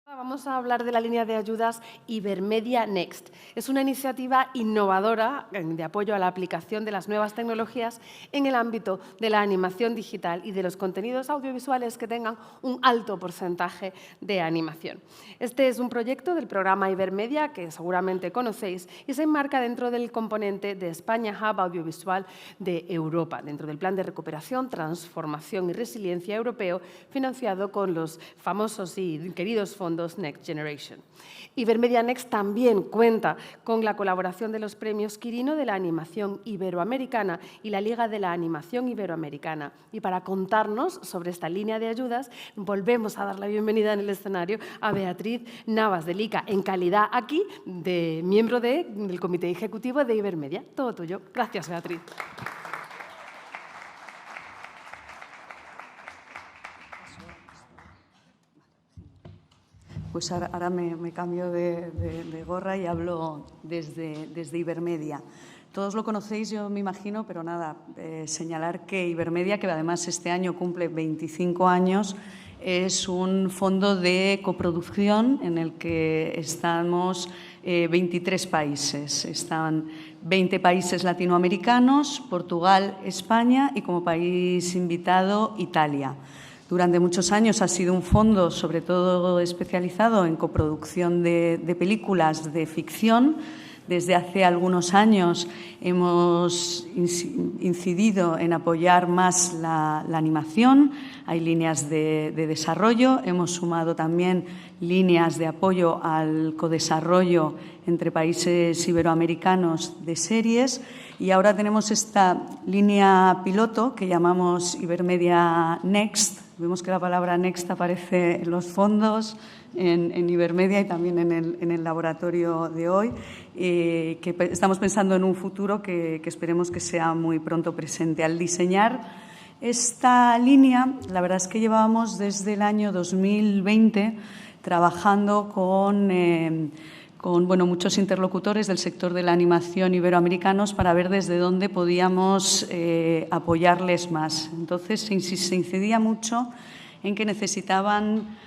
Vamos a hablar de la línea de ayudas Ibermedia Next. Es una iniciativa innovadora de apoyo a la aplicación de las nuevas tecnologías en el ámbito de la animación digital y de los contenidos audiovisuales que tengan un alto porcentaje de animación. Este es un proyecto del programa Ibermedia que seguramente conocéis y se enmarca dentro del componente de España Hub Audiovisual de Europa, dentro del Plan de Recuperación, Transformación y Resiliencia Europeo, financiado con los famosos y queridos fondos Next Generation. Ibermedia Next también cuenta con la colaboración de los premios Quirino de la Animación Iberoamericana y la Liga de la Animación Iberoamericana. Y para contarnos sobre esta línea de ayudas, volvemos a dar la bienvenida en el escenario a Beatriz Navas de Lica, en calidad aquí de miembro del Comité Ejecutivo de Ibermedia. Todo tuyo. Gracias, Beatriz. Pues ahora me cambio de gorra y hablo desde Ibermedia. Todos lo conocéis, yo me imagino, pero nada, señalar que Ibermedia, que además este año cumple 25 años, es un fondo de coproducción en el que estamos 23 países. Están 20 países latinoamericanos, Portugal, España y como país invitado Italia. Durante muchos años ha sido un fondo, sobre todo especializado en coproducción de películas de ficción. Desde hace algunos años hemos incidido en apoyar más la animación. Hay líneas de desarrollo. Hemos sumado también líneas de apoyo al codesarrollo entre países iberoamericanos de series. Y ahora tenemos esta línea piloto que llamamos Ibermedia Next. Vemos que la palabra Next aparece en los fondos, en Ibermedia y también en el laboratorio de hoy, que estamos pensando en un futuro que esperemos que sea muy pronto presente. Al diseñar esta línea, la verdad es que llevábamos desde el año 2020 trabajando con muchos interlocutores del sector de la animación iberoamericanos para ver desde dónde podíamos apoyarles más. Entonces, se incidía mucho en que necesitaban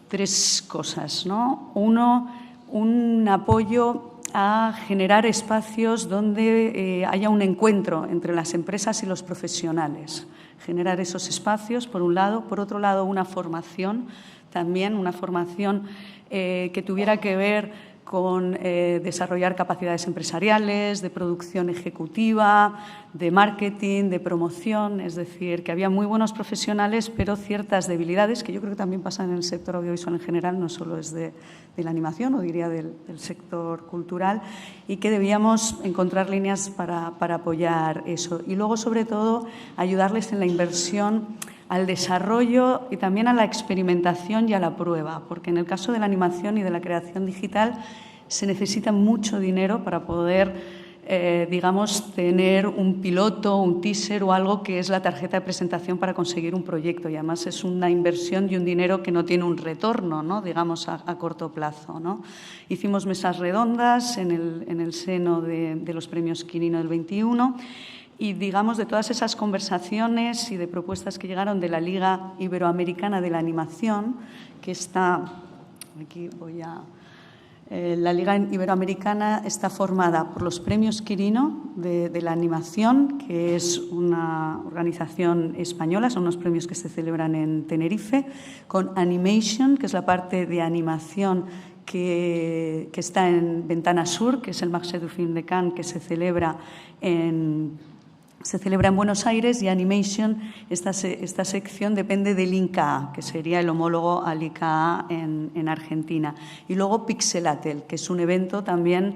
tres cosas, ¿no? Uno, un apoyo a generar espacios donde haya un encuentro entre las empresas y los profesionales. Generar esos espacios, por un lado. Por otro lado, una formación, también una formación que tuviera que ver con desarrollar capacidades empresariales, de producción ejecutiva, de marketing, de promoción. Es decir, que había muy buenos profesionales, pero ciertas debilidades, que yo creo que también pasan en el sector audiovisual en general, no solo es de la animación, o diría del sector cultural, y que debíamos encontrar líneas para apoyar eso. Y luego, sobre todo, ayudarles en la inversión al desarrollo y también a la experimentación y a la prueba, porque en el caso de la animación y de la creación digital se necesita mucho dinero para poder, tener un piloto, un teaser o algo que es la tarjeta de presentación para conseguir un proyecto. Y además es una inversión y un dinero que no tiene un retorno, ¿no? Digamos, a corto plazo, ¿no? Hicimos mesas redondas en el seno de los premios Quirino del 21. Y, digamos, de todas esas conversaciones y de propuestas que llegaron de la Liga Iberoamericana de la Animación, que está, la Liga Iberoamericana está formada por los premios Quirino de la Animación, que es una organización española, son unos premios que se celebran en Tenerife, con Animation, que es la parte de animación que está en Ventana Sur, que es el Marché du Film de Cannes, que se celebra en Buenos Aires, y Animation, esta sección depende del INCA, que sería el homólogo al ICA en Argentina. Y luego Pixelatel, que es un evento también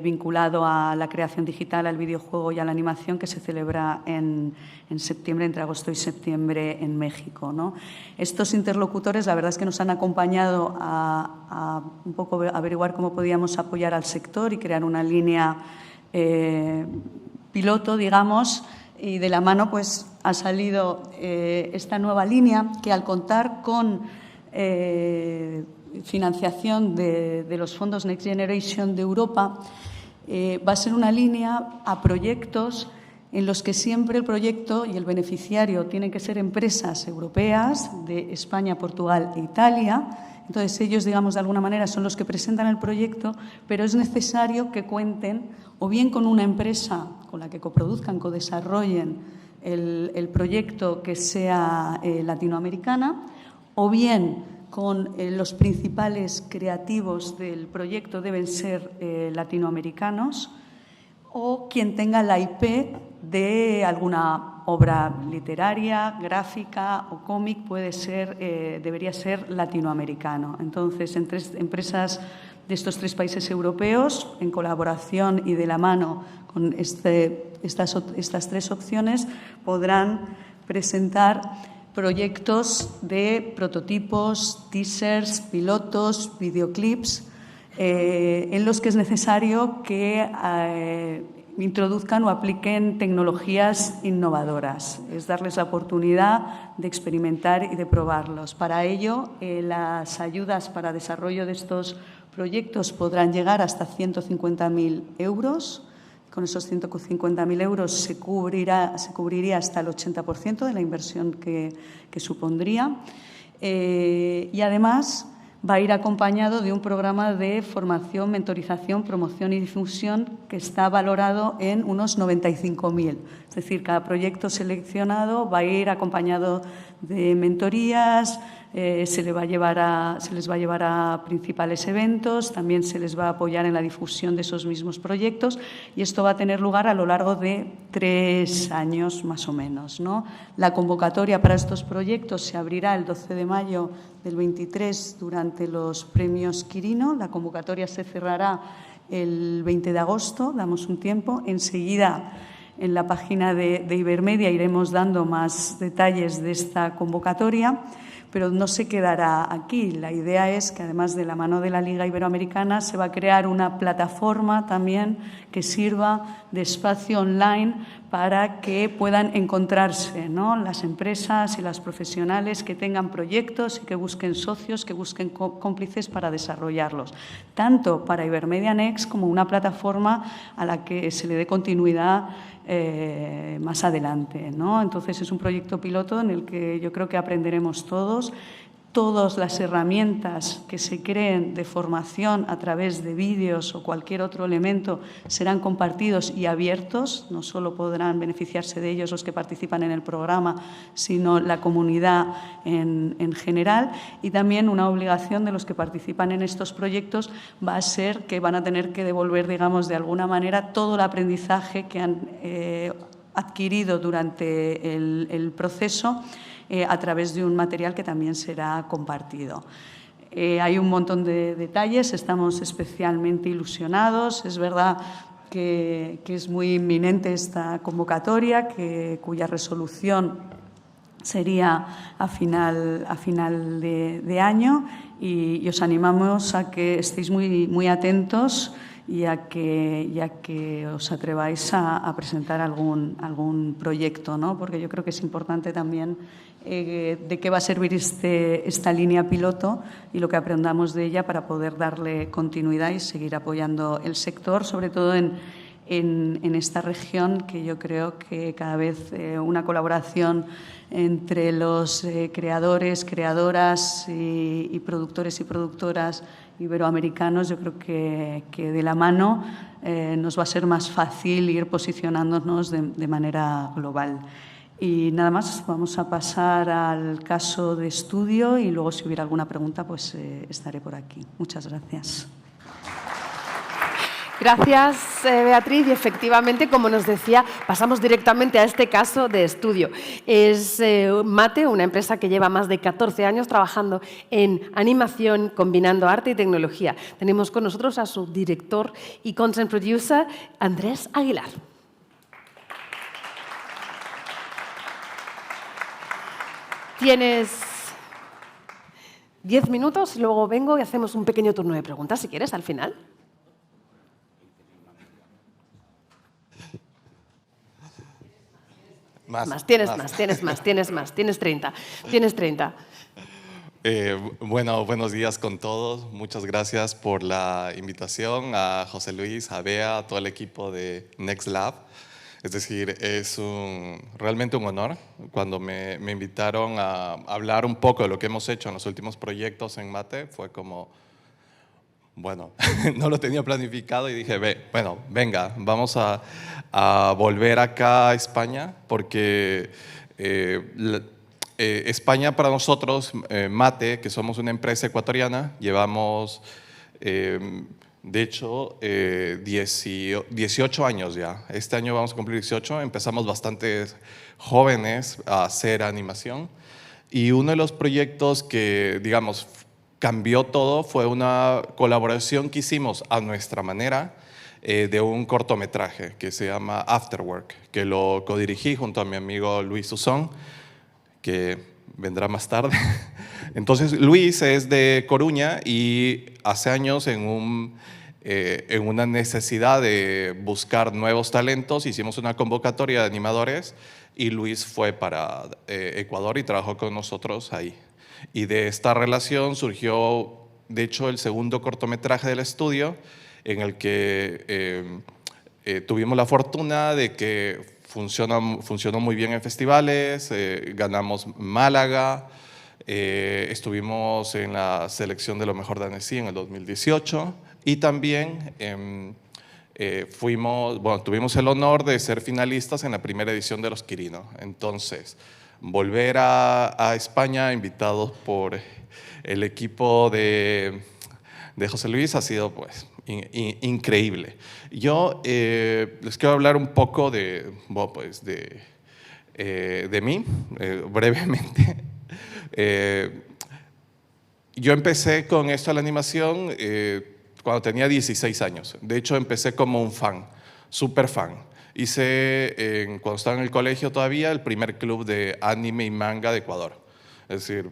vinculado a la creación digital, al videojuego y a la animación, que se celebra en septiembre, entre agosto y septiembre en México, ¿no? Estos interlocutores, la verdad es que nos han acompañado a un poco averiguar cómo podíamos apoyar al sector y crear una línea piloto, digamos, y de la mano pues ha salido esta nueva línea que, al contar con financiación de los fondos Next Generation de Europa, va a ser una línea a proyectos en los que siempre el proyecto y el beneficiario tienen que ser empresas europeas de España, Portugal e Italia. Entonces, ellos, digamos, de alguna manera son los que presentan el proyecto, pero es necesario que cuenten o bien con una empresa con la que coproduzcan, codesarrollen el proyecto que sea latinoamericana, o bien con los principales creativos del proyecto deben ser latinoamericanos, o quien tenga la IP de alguna obra literaria, gráfica o cómic debería ser latinoamericano. Entonces, entre empresas de estos 3 países europeos, en colaboración y de la mano con estas 3 opciones, podrán presentar proyectos de prototipos, teasers, pilotos, videoclips, en los que es necesario que introduzcan o apliquen tecnologías innovadoras. Es darles la oportunidad de experimentar y de probarlos. Para ello, las ayudas para desarrollo de estos proyectos podrán llegar hasta 150.000 euros. Con esos 150.000 euros se cubriría hasta el 80% de la inversión que supondría. Y además va a ir acompañado de un programa de formación, mentorización, promoción y difusión que está valorado en unos 95.000. Es decir, cada proyecto seleccionado va a ir acompañado de mentorías, se les va a llevar a principales eventos, también se les va a apoyar en la difusión de esos mismos proyectos, y esto va a tener lugar a lo largo de 3 años más o menos, ¿no? La convocatoria para estos proyectos se abrirá el 12 de mayo del 23 durante los premios Quirino. La convocatoria se cerrará el 20 de agosto, damos un tiempo. Enseguida, en la página de Ibermedia iremos dando más detalles de esta convocatoria, pero no se quedará aquí. La idea es que, además de la mano de la Liga Iberoamericana, se va a crear una plataforma también que sirva de espacio online para que puedan encontrarse, ¿no?, las empresas y las profesionales que tengan proyectos y que busquen socios, que busquen cómplices para desarrollarlos, tanto para Ibermedia Next como una plataforma a la que se le dé continuidad más adelante, ¿no? Entonces, es un proyecto piloto en el que yo creo que aprenderemos todos. Todas las herramientas que se creen de formación a través de vídeos o cualquier otro elemento serán compartidos y abiertos. No solo podrán beneficiarse de ellos los que participan en el programa, sino la comunidad en general. Y también una obligación de los que participan en estos proyectos va a ser que van a tener que devolver, digamos, de alguna manera todo el aprendizaje que han adquirido durante el proceso, a través de un material que también será compartido. Hay un montón de detalles, estamos especialmente ilusionados. Es verdad que es muy inminente esta convocatoria, cuya resolución sería a final de año, y os animamos a que estéis muy atentos y a que os atreváis a presentar algún proyecto, ¿no? Porque yo creo que es importante también de qué va a servir esta línea piloto y lo que aprendamos de ella para poder darle continuidad y seguir apoyando el sector, sobre todo en esta región, que yo creo que cada vez una colaboración entre los creadores, creadoras y productores y productoras iberoamericanos, yo creo que de la mano nos va a ser más fácil ir posicionándonos de manera global. Y nada más, vamos a pasar al caso de estudio y luego, si hubiera alguna pregunta, pues estaré por aquí. Muchas gracias. Gracias, Beatriz. Y efectivamente, como nos decía, pasamos directamente a este caso de estudio. Es Mate, una empresa que lleva más de 14 años trabajando en animación, combinando arte y tecnología. Tenemos con nosotros a su director y content producer, Andrés Aguilar. Tienes 10 minutos, luego vengo y hacemos un pequeño turno de preguntas, si quieres, al final. Tienes 30. Bueno, buenos días con todos. Muchas gracias por la invitación, a José Luis, a Bea, a todo el equipo de Next Lab. Es decir, es realmente un honor. Cuando me invitaron a hablar un poco de lo que hemos hecho en los últimos proyectos en Mate, fue como, bueno, no lo tenía planificado y dije, bueno, venga, vamos a volver acá a España, porque España para nosotros, Mate, que somos una empresa ecuatoriana, llevamos, de hecho, 18 años ya. Este año vamos a cumplir 18, empezamos bastante jóvenes a hacer animación. Y uno de los proyectos que, digamos, cambió todo fue una colaboración que hicimos a nuestra manera de un cortometraje que se llama Afterwork, que lo codirigí junto a mi amigo Luis Susón, que vendrá más tarde. Entonces, Luis es de Coruña y hace años en una necesidad de buscar nuevos talentos, hicimos una convocatoria de animadores y Luis fue para Ecuador y trabajó con nosotros ahí. Y de esta relación surgió, de hecho, el segundo cortometraje del estudio, en el que tuvimos la fortuna de que funcionó muy bien en festivales, ganamos Málaga, estuvimos en la selección de lo mejor de Annecy en el 2018 y también tuvimos el honor de ser finalistas en la primera edición de Los Quirino. Entonces, volver a España invitados por el equipo de José Luis ha sido pues increíble. Yo les quiero hablar un poco de mí, brevemente. Yo empecé con esto de la animación cuando tenía 16 años. De hecho, empecé como un fan, súper fan. Hice, cuando estaba en el colegio todavía, el primer club de anime y manga de Ecuador. Es decir,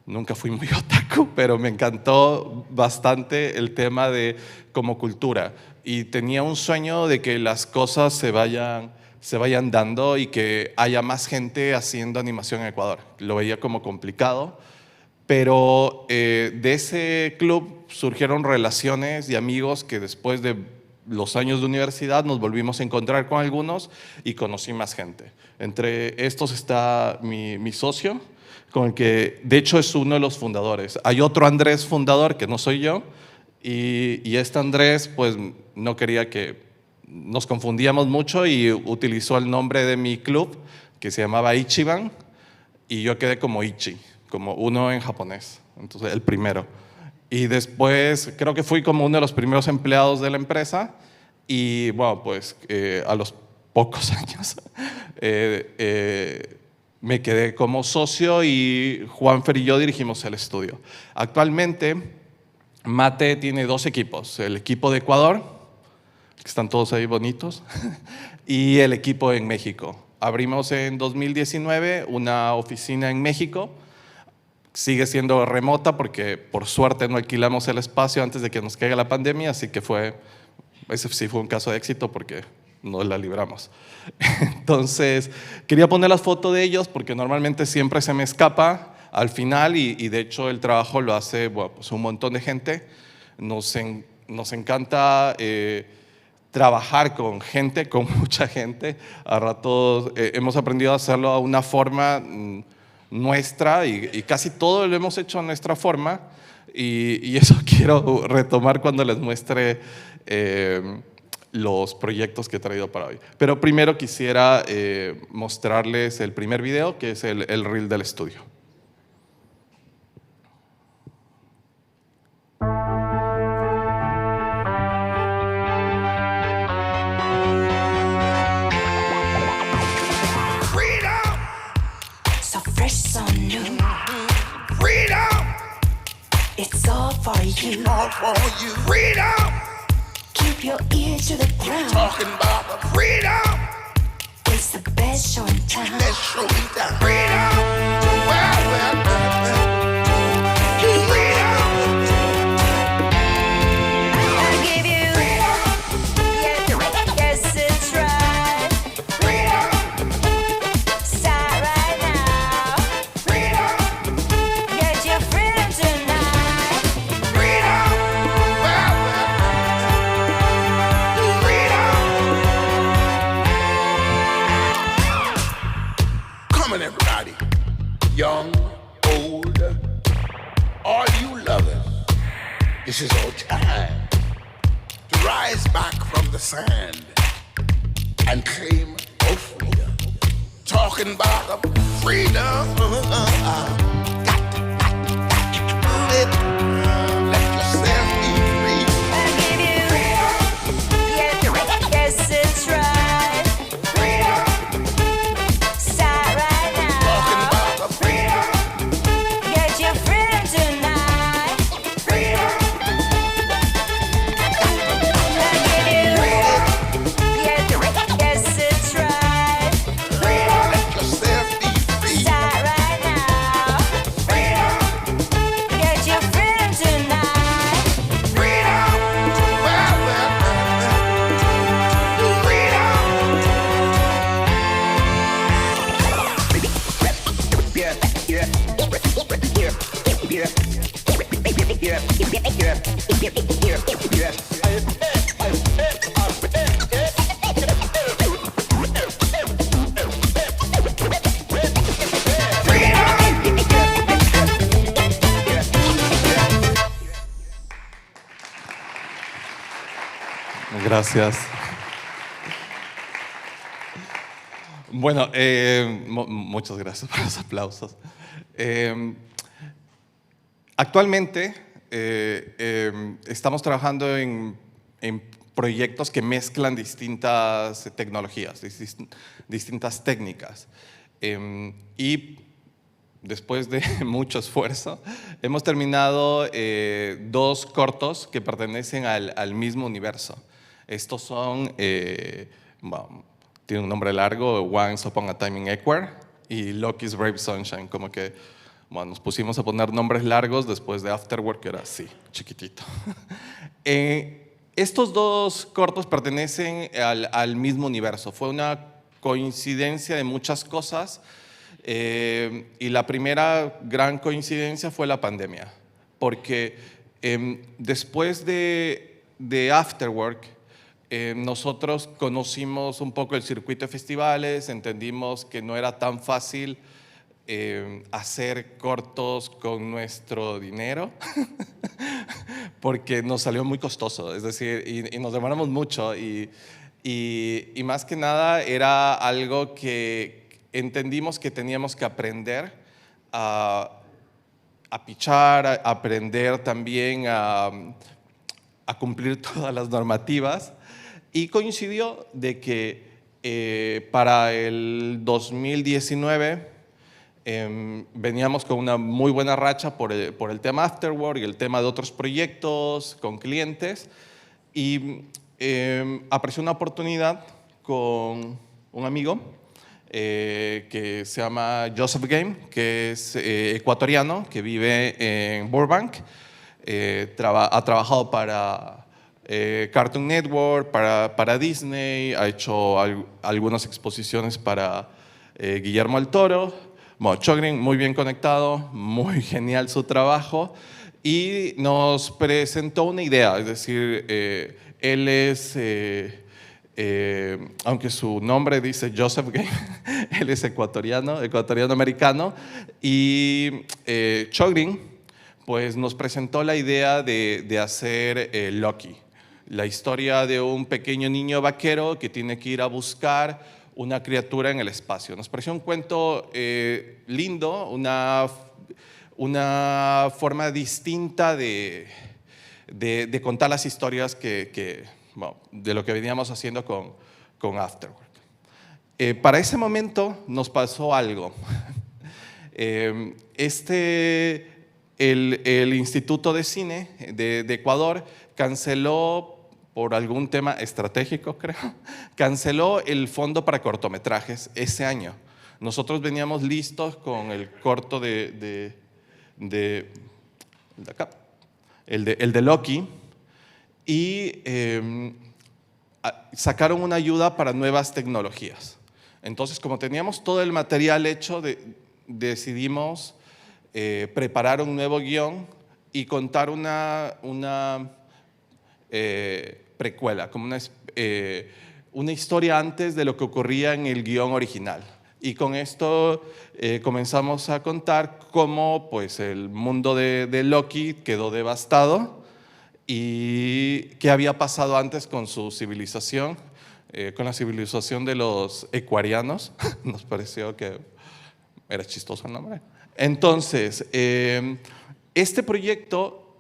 nunca fui muy otaku, pero me encantó bastante el tema de como cultura. Y tenía un sueño de que las cosas se vayan dando y que haya más gente haciendo animación en Ecuador. Lo veía como complicado, pero de ese club surgieron relaciones y amigos que después de los años de universidad nos volvimos a encontrar con algunos y conocí más gente. Entre estos está mi socio, con el que de hecho es uno de los fundadores. Hay otro Andrés fundador que no soy yo y este Andrés pues no quería que nos confundíamos mucho y utilizó el nombre de mi club que se llamaba Ichiban y yo quedé como Ichi, como uno en japonés, entonces el primero. Y después creo que fui como uno de los primeros empleados de la empresa y bueno, pues a los pocos años me quedé como socio y Juanfer y yo dirigimos el estudio. Actualmente Mate tiene dos equipos, el equipo de Ecuador, que están todos ahí bonitos, y el equipo en México. Abrimos en 2019 una oficina en México. Sigue siendo remota porque por suerte no alquilamos el espacio antes de que nos caiga la pandemia, así que ese sí fue un caso de éxito porque nos la libramos. Entonces, quería poner las fotos de ellos porque normalmente siempre se me escapa al final y de hecho el trabajo lo hace pues un montón de gente. Nos encanta trabajar con gente, con mucha gente. A ratos hemos aprendido a hacerlo a una forma nuestra y casi todo lo hemos hecho a nuestra forma y eso quiero retomar cuando les muestre los proyectos que he traído para hoy. Pero primero quisiera mostrarles el primer video, que es el reel del estudio. It's all for you. All for you. Freedom. Keep your ear to the ground. Talking about freedom. It's the best show in town. Best show in town. Freedom. Well. Freedom. I give you freedom. Yes, it's right. Freedom. Start right now. Freedom. Get your freedom tonight. everybody, young, old, all you lovers, this is our time to rise back from the sand and claim our freedom. Talking about freedom, got to do it. Let yourself be free. I give you freedom. Yes, it's right. Freedom. Start right Talking now. about the freedom. Get your freedom tonight. Freedom. I give you freedom. Yes, it's right. Freedom. Let yourself be free. Start right now. Freedom. Get your freedom tonight. Freedom. Well, freedom. Gracias. Bueno, muchas gracias por los aplausos. Actualmente estamos trabajando en proyectos que mezclan distintas tecnologías, distintas técnicas. Y después de mucho esfuerzo, hemos terminado 2 cortos que pertenecen al mismo universo. Estos son, bueno, tiene un nombre largo, Once Upon a Time in Ecuador y Loki's Brave Sunshine. Como que, bueno, nos pusimos a poner nombres largos después de Afterwork, que era así, chiquitito. Estos 2 cortos pertenecen al mismo universo. Fue una coincidencia de muchas cosas. Y la primera gran coincidencia fue la pandemia, porque después de Afterwork, nosotros conocimos un poco el circuito de festivales, entendimos que no era tan fácil hacer cortos con nuestro dinero, porque nos salió muy costoso, es decir, y nos demoramos mucho, y más que nada era algo que entendimos que teníamos que aprender a pichar, a aprender también a cumplir todas las normativas, y coincidió de que para el 2019 veníamos con una muy buena racha por el tema Afterwork y el tema de otros proyectos con clientes, y apareció una oportunidad con un amigo que se llama Joseph Game, que es ecuatoriano, que vive en Burbank. Ha trabajado para Cartoon Network, para Disney, ha hecho algunas exposiciones para Guillermo del Toro. Bueno, Chogrin, muy bien conectado, muy genial su trabajo, y nos presentó una idea, es decir, él es... aunque su nombre dice Joseph Game, él es ecuatoriano-americano, y Chogrin pues, nos presentó la idea de hacer Loki, la historia de un pequeño niño vaquero que tiene que ir a buscar una criatura en el espacio. Nos pareció un cuento lindo, una forma distinta de contar las historias bueno, de lo que veníamos haciendo con Afterwork. Para ese momento nos pasó algo. El Instituto de Cine de Ecuador canceló, por algún tema estratégico, creo, canceló el fondo para cortometrajes ese año. Nosotros veníamos listos con el corto de acá, el de Loki, y sacaron una ayuda para nuevas tecnologías. Entonces, como teníamos todo el material hecho, decidimos preparar un nuevo guión y contar una precuela, como una historia antes de lo que ocurría en el guión original. Y con esto comenzamos a contar cómo pues, el mundo de Loki quedó devastado y qué había pasado antes con su civilización, con la civilización de los ecuarianos. Nos pareció que era chistoso el nombre. Entonces, este proyecto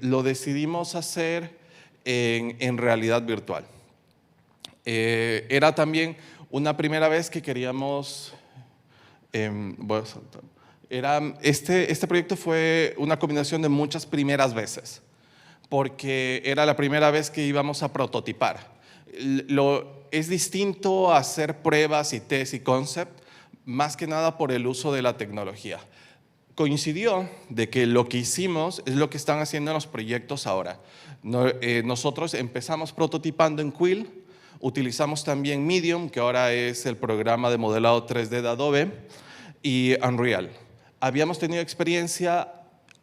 lo decidimos hacer en realidad virtual. Era también una primera vez que queríamos... voy a saltar. Este proyecto fue una combinación de muchas primeras veces, porque era la primera vez que íbamos a prototipar. Es distinto a hacer pruebas y test y concept, más que nada por el uso de la tecnología. Coincidió de que lo que hicimos es lo que están haciendo los proyectos ahora. Nosotros empezamos prototipando en Quill, utilizamos también Medium, que ahora es el programa de modelado 3D de Adobe, y Unreal. Habíamos tenido experiencia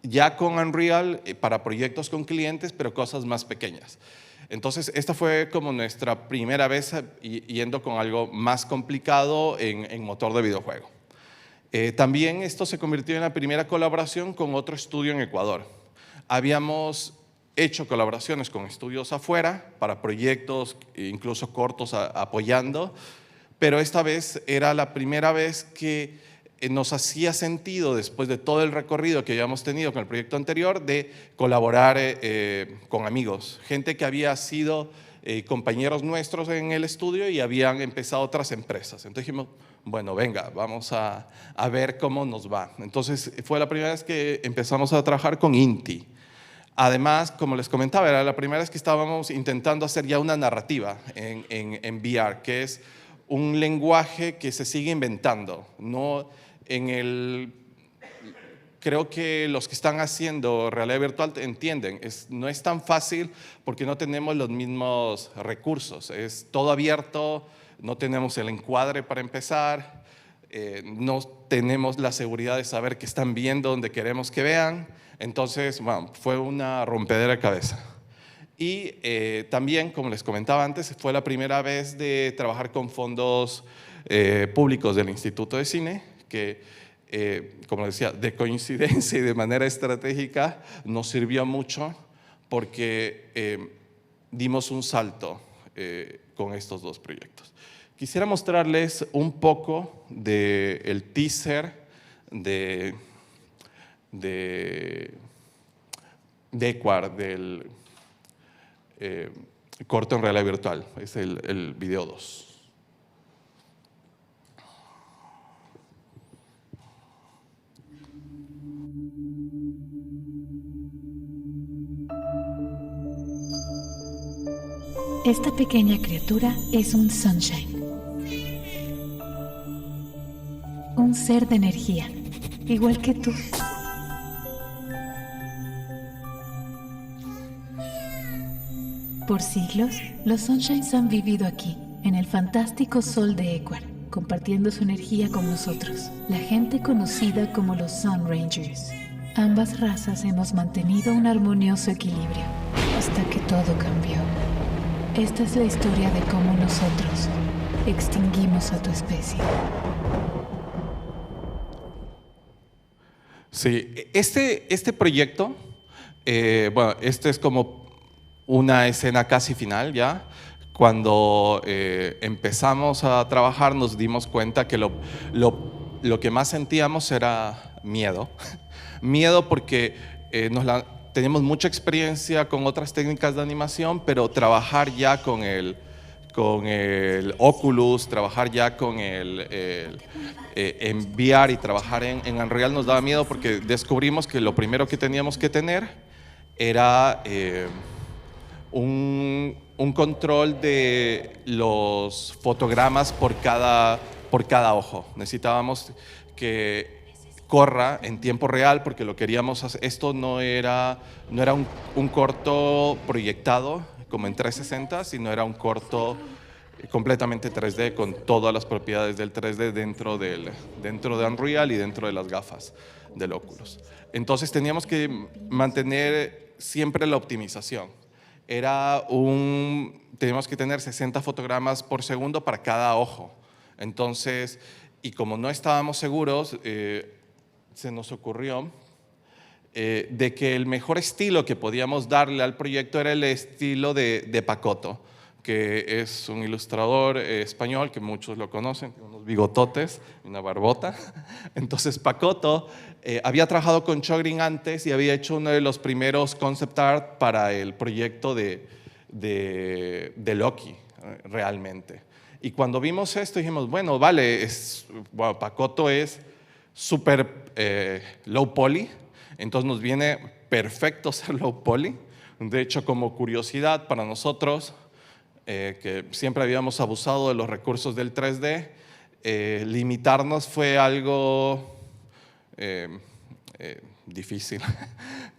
ya con Unreal para proyectos con clientes, pero cosas más pequeñas. Entonces, esta fue como nuestra primera vez yendo con algo más complicado en motor de videojuego. También esto se convirtió en la primera colaboración con otro estudio en Ecuador. Habíamos hecho colaboraciones con estudios afuera para proyectos, incluso cortos, apoyando, pero esta vez era la primera vez que nos hacía sentido, después de todo el recorrido que habíamos tenido con el proyecto anterior, de colaborar con amigos, gente que había sido compañeros nuestros en el estudio y habían empezado otras empresas. Entonces dijimos, bueno, venga, vamos a ver cómo nos va. Entonces fue la primera vez que empezamos a trabajar con Inti. Además, como les comentaba, era la primera vez que estábamos intentando hacer ya una narrativa en VR, que es un lenguaje que se sigue inventando. Creo que los que están haciendo realidad virtual entienden, no es tan fácil porque no tenemos los mismos recursos. Es todo abierto, no tenemos el encuadre para empezar, no tenemos la seguridad de saber que están viendo donde queremos que vean. Entonces, bueno, fue una rompedera de cabeza. Y también, como les comentaba antes, fue la primera vez de trabajar con fondos públicos del Instituto de Cine, que, como decía, de coincidencia y de manera estratégica nos sirvió mucho porque dimos un salto con estos dos proyectos. Quisiera mostrarles un poco del teaser de Ecuar, del corto en realidad virtual. Es el video 2. Esta pequeña criatura es un Sunshine. Un ser de energía, igual que tú. Por siglos, los Sunshines han vivido aquí, en el fantástico sol de Ecuar, compartiendo su energía con nosotros, la gente conocida como los Sun Rangers. Ambas razas hemos mantenido un armonioso equilibrio, hasta que todo cambió. Esta es la historia de cómo nosotros extinguimos a tu especie. Sí, este proyecto, bueno, este es como una escena casi final ya. Cuando empezamos a trabajar nos dimos cuenta que lo que más sentíamos era miedo. Miedo porque teníamos mucha experiencia con otras técnicas de animación, pero trabajar ya con el Oculus, trabajar ya con el VR y trabajar en Unreal nos daba miedo porque descubrimos que lo primero que teníamos que tener era un control de los fotogramas por cada ojo. Necesitábamos que corra en tiempo real porque lo queríamos hacer. Esto no era un corto proyectado como en 360, sino era un corto completamente 3D con todas las propiedades del 3D dentro de Unreal y dentro de las gafas del Oculus. Entonces teníamos que mantener siempre la optimización. Teníamos que tener 60 fotogramas por segundo para cada ojo. Entonces y como no estábamos seguros, se nos ocurrió de que el mejor estilo que podíamos darle al proyecto era el estilo de Pacotto, que es un ilustrador español que muchos lo conocen, tiene unos bigototes, una barbota. Entonces Pacotto había trabajado con Chogrin antes y había hecho uno de los primeros concept art para el proyecto de Loki, realmente. Y cuando vimos esto dijimos, bueno, vale, Pacotto es súper low poly, entonces nos viene perfecto ser low poly. De hecho, como curiosidad para nosotros, que siempre habíamos abusado de los recursos del 3D, limitarnos fue algo difícil,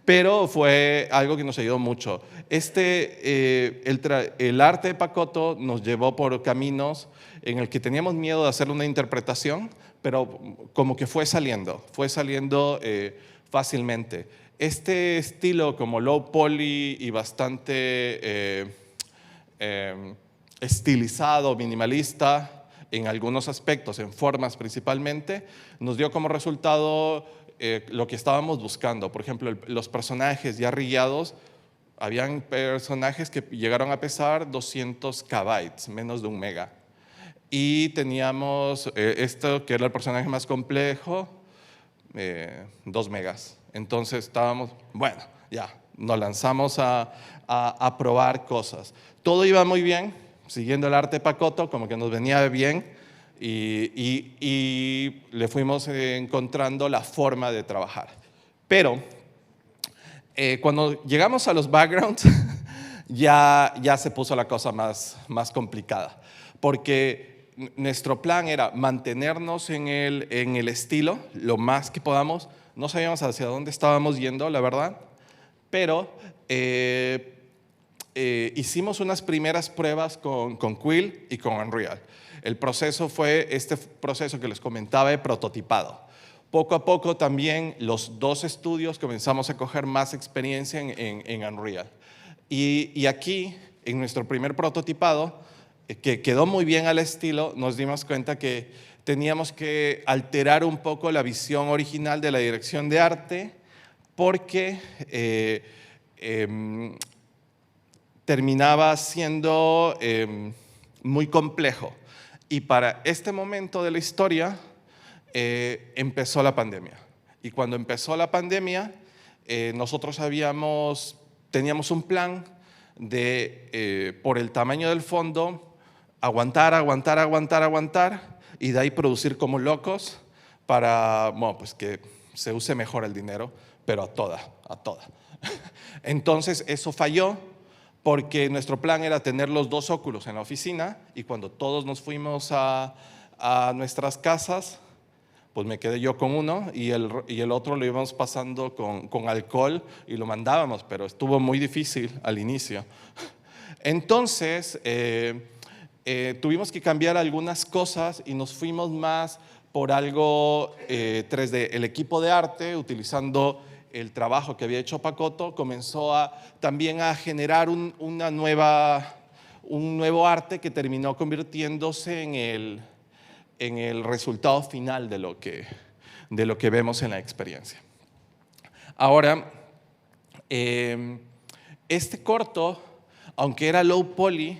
pero fue algo que nos ayudó mucho. El arte de Pacotto nos llevó por caminos en el que teníamos miedo de hacer una interpretación, pero como que fue saliendo fácilmente. Este estilo como low poly y bastante estilizado, minimalista, en algunos aspectos, en formas principalmente, nos dio como resultado lo que estábamos buscando. Por ejemplo, los personajes ya rillados, habían personajes que llegaron a pesar 200 kbytes, menos de 1 mega. Y teníamos esto, que era el personaje más complejo, 2 megas. Entonces estábamos, bueno, ya, nos lanzamos a probar cosas. Todo iba muy bien, siguiendo el arte de Pacotto, como que nos venía bien, y le fuimos encontrando la forma de trabajar. Pero cuando llegamos a los backgrounds, ya se puso la cosa más complicada, porque nuestro plan era mantenernos en el estilo lo más que podamos. No sabíamos hacia dónde estábamos yendo, la verdad, pero hicimos unas primeras pruebas con Quill y con Unreal. El proceso fue este proceso que les comentaba de prototipado. Poco a poco también los dos estudios comenzamos a coger más experiencia en Unreal. Y aquí, en nuestro primer prototipado, que quedó muy bien al estilo, nos dimos cuenta que teníamos que alterar un poco la visión original de la dirección de arte, porque terminaba siendo muy complejo. Y para este momento de la historia empezó la pandemia. Y cuando empezó la pandemia, nosotros teníamos un plan de, por el tamaño del fondo, aguantar, y de ahí producir como locos para, bueno, pues que se use mejor el dinero, pero a toda. Entonces eso falló, porque nuestro plan era tener los 2 óculos en la oficina, y cuando todos nos fuimos a nuestras casas, pues me quedé yo con uno y el otro lo íbamos pasando con alcohol y lo mandábamos, pero estuvo muy difícil al inicio. Entonces tuvimos que cambiar algunas cosas y nos fuimos más por algo 3D. El equipo de arte, utilizando el trabajo que había hecho Pacotto, comenzó también a generar un nuevo arte que terminó convirtiéndose en el resultado final de lo que vemos en la experiencia. Ahora, este corto, aunque era low poly,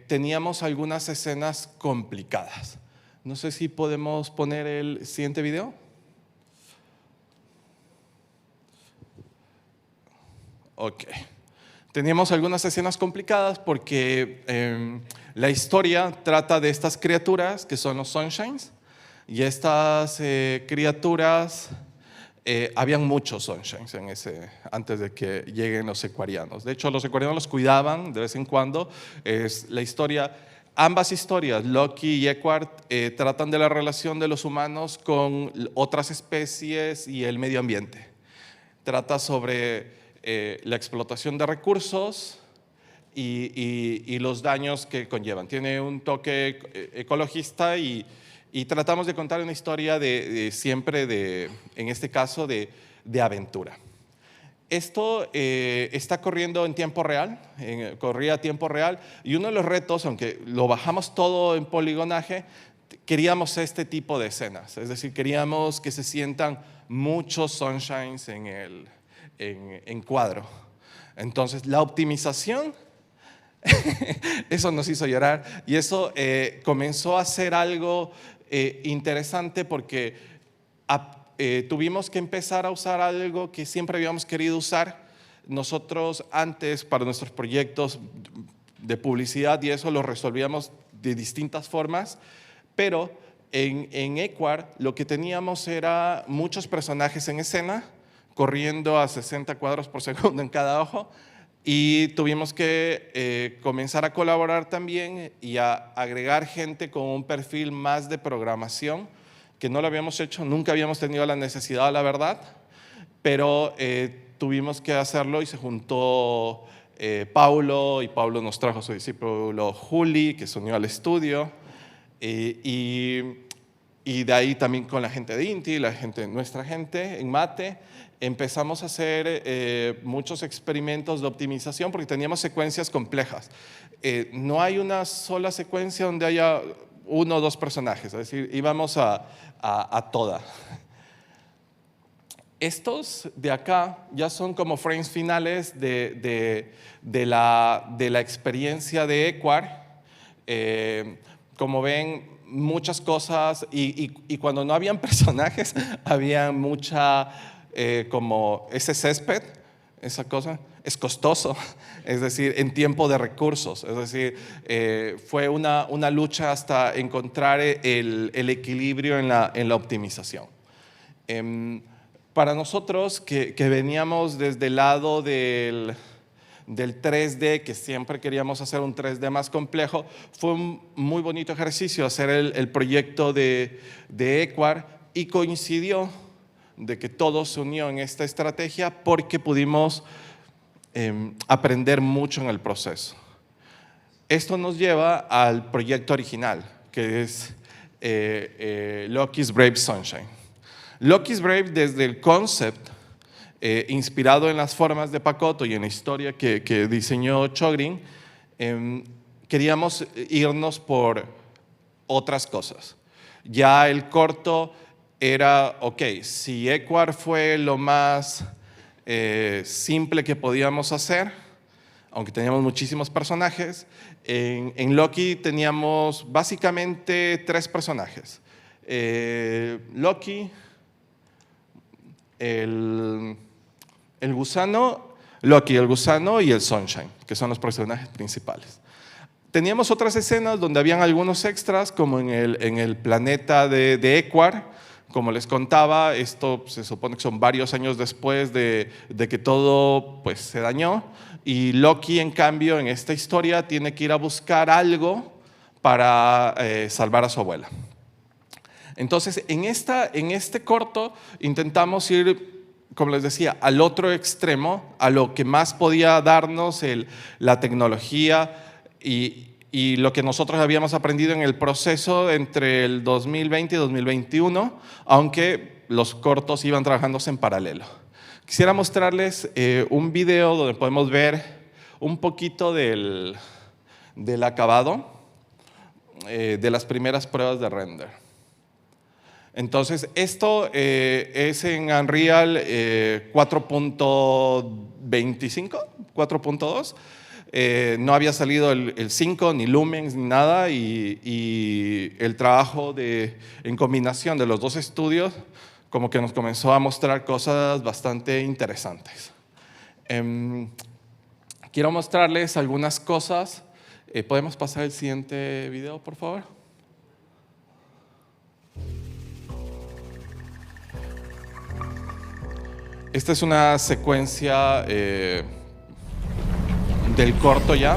teníamos algunas escenas complicadas. No sé si podemos poner el siguiente video. Ok. Teníamos algunas escenas complicadas porque la historia trata de estas criaturas que son los Sunshines, y estas criaturas, habían muchos Sunshines antes de que lleguen los ecuarianos. De hecho, los ecuarianos los cuidaban de vez en cuando. Ambas historias, Loki y Equard, tratan de la relación de los humanos con otras especies y el medio ambiente. Trata sobre la explotación de recursos y los daños que conllevan. Tiene un toque ecologista y tratamos de contar una historia siempre en este caso, de aventura. Esto está corriendo en tiempo real, corría a tiempo real, y uno de los retos, aunque lo bajamos todo en poligonaje, queríamos este tipo de escenas, es decir, queríamos que se sientan muchos sunshines en cuadro. Entonces, la optimización, eso nos hizo llorar y eso comenzó a ser algo interesante porque tuvimos que empezar a usar algo que siempre habíamos querido usar. Nosotros antes, para nuestros proyectos de publicidad y eso lo resolvíamos de distintas formas, pero en Equar lo que teníamos era muchos personajes en escena, corriendo a 60 cuadros por segundo en cada ojo, y tuvimos que comenzar a colaborar también y a agregar gente con un perfil más de programación, que no lo habíamos hecho, nunca habíamos tenido la necesidad, la verdad, pero tuvimos que hacerlo y se juntó Paulo, y Paulo nos trajo a su discípulo Juli, que se unió al estudio, y de ahí también con la gente de Inti, nuestra gente en Mate, empezamos a hacer muchos experimentos de optimización porque teníamos secuencias complejas. No hay una sola secuencia donde haya uno o dos personajes, es decir, íbamos a toda. Estos de acá ya son como frames finales de la experiencia de Equar. Como ven, muchas cosas y cuando no habían personajes, había mucha, como ese césped, esa cosa, es costoso, es decir, en tiempo de recursos. Es decir, fue una lucha hasta encontrar el equilibrio en la optimización. Para nosotros, que veníamos desde el lado del 3D, que siempre queríamos hacer un 3D más complejo, fue un muy bonito ejercicio hacer el proyecto de Equar y coincidió de que todo se unió en esta estrategia porque pudimos aprender mucho en el proceso. Esto nos lleva al proyecto original, que es Loki's Brave Sunshine. Loki's Brave, desde el concept, inspirado en las formas de Pacoto y en la historia que diseñó Chogrin, queríamos irnos por otras cosas. Ya el corto era, ok, si Equar fue lo más simple que podíamos hacer, aunque teníamos muchísimos personajes, en Loki teníamos básicamente 3 personajes. Loki, el gusano, Loki, el gusano y el Sunshine, que son los personajes principales. Teníamos otras escenas donde habían algunos extras, como en el planeta de Equar. Como les contaba, esto se supone que son varios años después de que todo pues, se dañó. Y Loki, en cambio, en esta historia tiene que ir a buscar algo para salvar a su abuela. Entonces, en este corto intentamos ir, como les decía, al otro extremo, a lo que más podía darnos la tecnología y lo que nosotros habíamos aprendido en el proceso entre el 2020 y 2021, aunque los cortos iban trabajándose en paralelo. Quisiera mostrarles un video donde podemos ver un poquito del acabado de las primeras pruebas de render. Entonces, esto es en Unreal 4.25, 4.2. No había salido el 5, ni Lumens, ni nada, y el trabajo en combinación de los dos estudios como que nos comenzó a mostrar cosas bastante interesantes. Quiero mostrarles algunas cosas. ¿Podemos pasar el siguiente video, por favor? Esta es una secuencia del corto ya.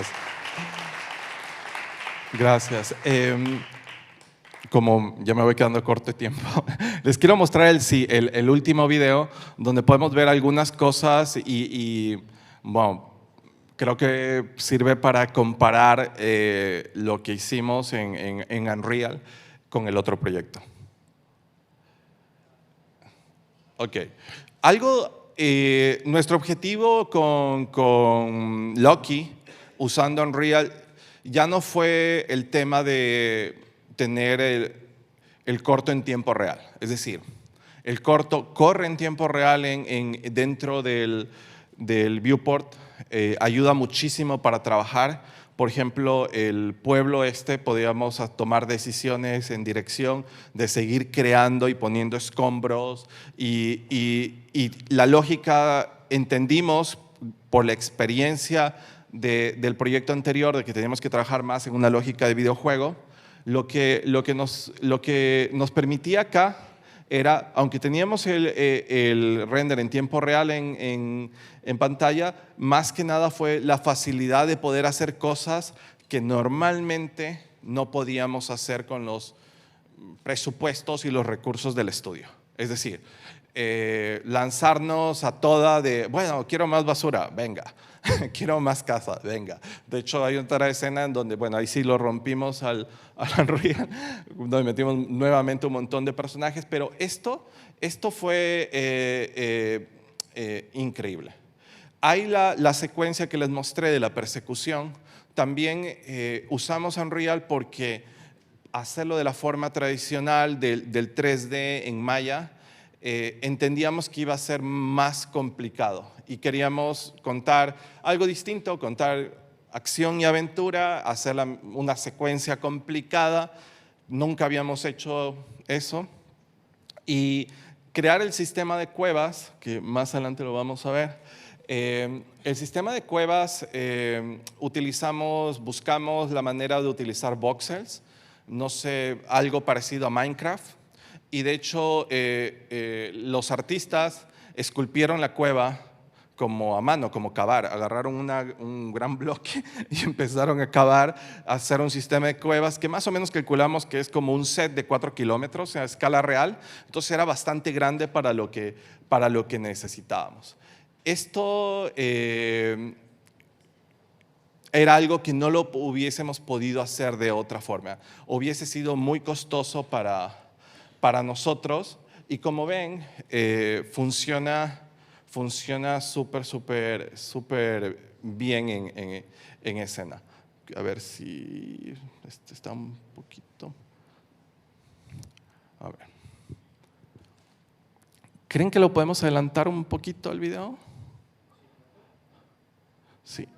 Gracias. Gracias. Como ya me voy quedando corto de tiempo, les quiero mostrar el último video donde podemos ver algunas cosas y bueno, creo que sirve para comparar lo que hicimos en Unreal con el otro proyecto. Ok. Nuestro objetivo con Loki, usando Unreal, ya no fue el tema de tener el corto en tiempo real. Es decir, el corto corre en tiempo real dentro del viewport, ayuda muchísimo para trabajar. Por ejemplo, el pueblo podíamos tomar decisiones en dirección de seguir creando y poniendo escombros y la lógica entendimos por la experiencia del proyecto anterior de que teníamos que trabajar más en una lógica de videojuego. Lo que nos permitía acá era, aunque teníamos el render en tiempo real en pantalla, más que nada fue la facilidad de poder hacer cosas que normalmente no podíamos hacer con los presupuestos y los recursos del estudio. Es decir, lanzarnos a toda de, bueno, quiero más basura, venga. Quiero más casa, venga. De hecho, hay otra escena en donde, bueno, ahí sí lo rompimos al Unreal, donde metimos nuevamente un montón de personajes, pero esto fue increíble. Hay la secuencia que les mostré de la persecución. También usamos Unreal porque hacerlo de la forma tradicional del 3D en Maya, entendíamos que iba a ser más complicado y queríamos contar algo distinto, contar acción y aventura, hacer una secuencia complicada. Nunca habíamos hecho eso y crear el sistema de cuevas, que más adelante lo vamos a ver. El sistema de cuevas buscamos la manera de utilizar voxels, no sé, algo parecido a Minecraft. Y de hecho, los artistas esculpieron la cueva como a mano, como cavar. Agarraron un gran bloque y empezaron a cavar, a hacer un sistema de cuevas que más o menos calculamos que es como un set de 4 kilómetros a escala real. Entonces era bastante grande para lo que necesitábamos. Esto era algo que no lo hubiésemos podido hacer de otra forma. Hubiese sido muy costoso para nosotros y como ven, funciona súper bien en escena. A ver si está un poquito. A ver. ¿Creen que lo podemos adelantar un poquito el video? Sí.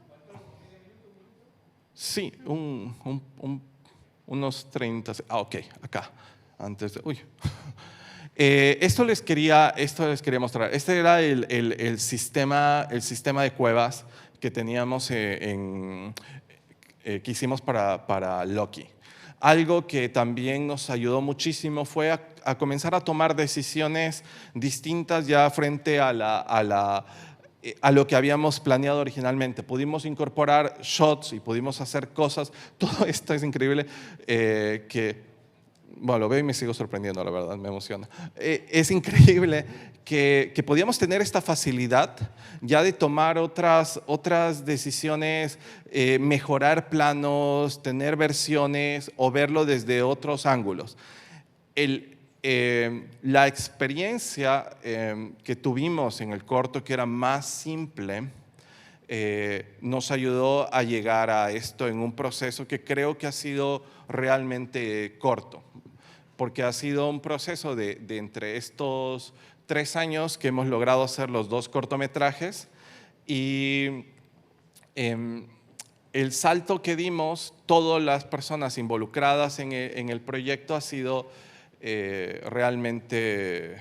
Sí, unos 30. Ok, acá. Antes de, esto les quería mostrar. Este era el sistema de cuevas que teníamos que hicimos para Loki. Algo que también nos ayudó muchísimo fue a comenzar a tomar decisiones distintas ya frente a lo que habíamos planeado originalmente. Pudimos incorporar shots y pudimos hacer cosas. Todo esto es increíble bueno, lo veo y me sigo sorprendiendo, la verdad, me emociona. Es increíble que podíamos tener esta facilidad ya de tomar otras decisiones, mejorar planos, tener versiones o verlo desde otros ángulos. La experiencia que tuvimos en el corto, que era más simple, nos ayudó a llegar a esto en un proceso que creo que ha sido realmente corto, porque ha sido un proceso de entre estos 3 años que hemos logrado hacer los 2 cortometrajes y el salto que dimos, todas las personas involucradas en el proyecto ha sido realmente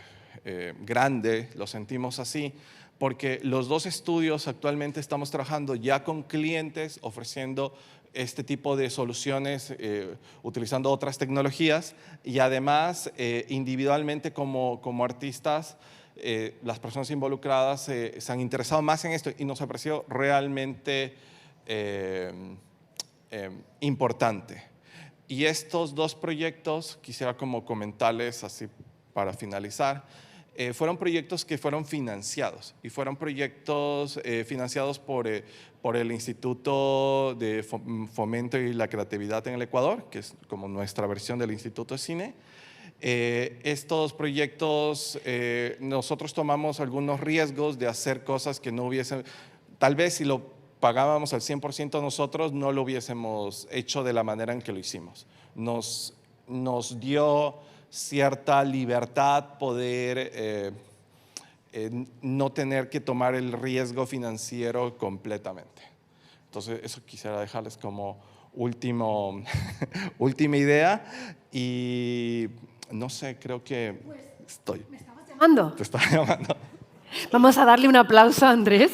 grande, lo sentimos así, porque los 2 estudios actualmente estamos trabajando ya con clientes ofreciendo este tipo de soluciones utilizando otras tecnologías y además individualmente como artistas las personas involucradas se han interesado más en esto y nos ha parecido realmente importante. Y estos dos proyectos, quisiera como comentarles así para finalizar, fueron proyectos que fueron financiados y fueron proyectos financiados por el Instituto de Fomento y la Creatividad en el Ecuador, que es como nuestra versión del Instituto de Cine. Estos proyectos, nosotros tomamos algunos riesgos de hacer cosas que no hubiesen, tal vez si lo pagábamos al 100% nosotros, no lo hubiésemos hecho de la manera en que lo hicimos. Nos dio cierta libertad poder no tener que tomar el riesgo financiero completamente. Entonces, eso quisiera dejarles como última idea. Y no sé, creo que estoy. ¿Me estabas llamando? Te estaba llamando. Vamos a darle un aplauso a Andrés.